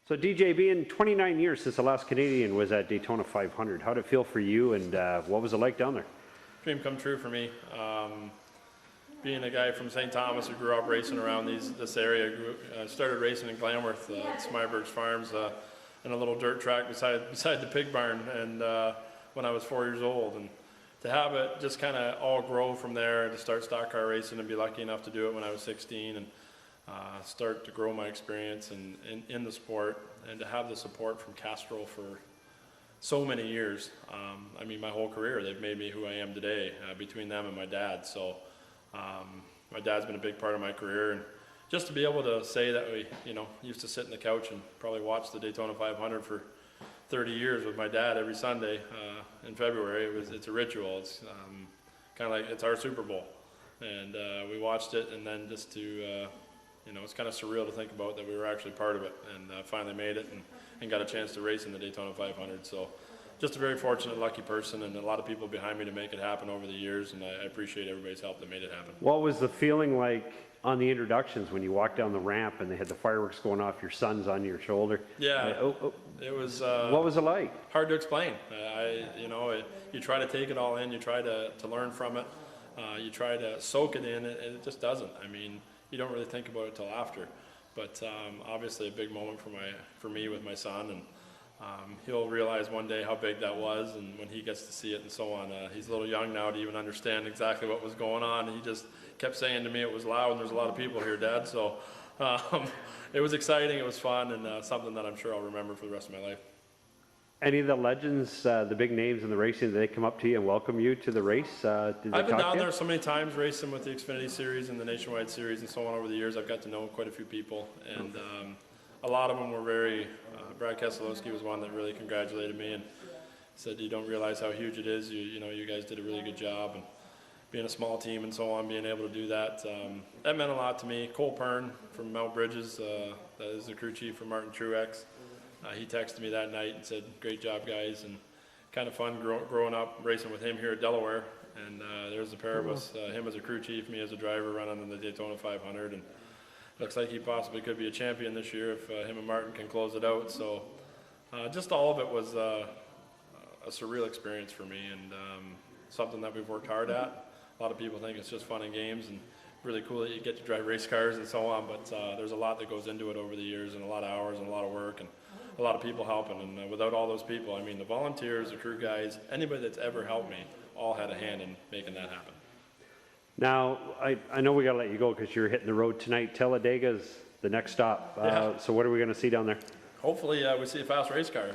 So DJ, being 29 years since the last Canadian was at Daytona 500, how did it feel for you, and what was it like down there? Dream come true for me. Being a guy from St. Thomas who grew up racing around this area, started racing in Glenworth at Smyberg's Farms in a little dirt track beside the pig barn, and when I was 4 years old. And to have it just kind of all grow from there, to start stock car racing and be lucky enough to do it when I was 16, and start to grow my experience in the sport, and to have the support from Castrol for so many years. I mean, my whole career, they've made me who I am today, between them and my dad. So my dad's been a big part of my career, and just to be able to say that we, used to sit on the couch and probably watch the Daytona 500 for 30 years with my dad every Sunday in February. It's a ritual. It's kind of like it's our Super Bowl, and we watched it, and then just to it's kind of surreal to think about that we were actually part of it, and finally made it and got a chance to race in the Daytona 500. So just a very fortunate, lucky person, and a lot of people behind me to make it happen over the years, and I appreciate everybody's help that made it happen. What was the feeling like on the introductions when you walked down the ramp and they had the fireworks going off, your son's on your shoulder? Yeah, it was... what was it like? Hard to explain. You try to take it all in, you try to learn from it, you try to soak it in, and it just doesn't. I mean, you don't really think about it till after, but obviously a big moment for me with my son, and he'll realize one day how big that was, and when he gets to see it and so on. He's a little young now to even understand exactly what was going on. He just kept saying to me it was loud and there's a lot of people here, Dad. So it was exciting, it was fun, and something that I'm sure I'll remember for the rest of my life. Any of the legends, the big names in the racing, did they come up to you and welcome you to the race? I've been down there so many times racing with the Xfinity Series and the Nationwide Series and so on over the years. I've got to know quite a few people, and a lot of them were very, Brad Keselowski was one that really congratulated me and said, you don't realize how huge it is. You guys did a really good job, and being a small team and so on, being able to do that, that meant a lot to me. Cole Pern from Mount Bridges, that is the crew chief for Martin Truex. He texted me that night and said, great job, guys, and kind of fun growing up racing with him here at Delaware. And there's the pair of us, him as a crew chief, me as a driver, running in the Daytona 500. And looks like he possibly could be a champion this year if him and Martin can close it out. So just all of it was a surreal experience for me, and something that we've worked hard at. A lot of people think it's just fun and games, and really cool that you get to drive race cars and so on, but there's a lot that goes into it over the years, and a lot of hours and a lot of work, and a lot of people helping. And without all those people, I mean, the volunteers, the crew guys, anybody that's ever helped me, all had a hand in making that happen. Now, I know we got to let you go because you're hitting the road tonight. Talladega is the next stop. Yeah. So what are we going to see down there? Hopefully we see a fast race car.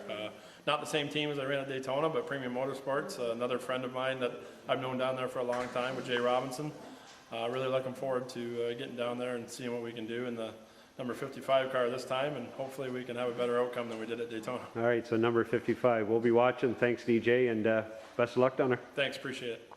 Not the same team as I ran at Daytona, but Premium Motorsports, another friend of mine that I've known down there for a long time with Jay Robinson. Really looking forward to getting down there and seeing what we can do in the number 55 car this time, and hopefully we can have a better outcome than we did at Daytona. All right, so number 55. We'll be watching. Thanks, DJ, and best of luck down there. Thanks, appreciate it.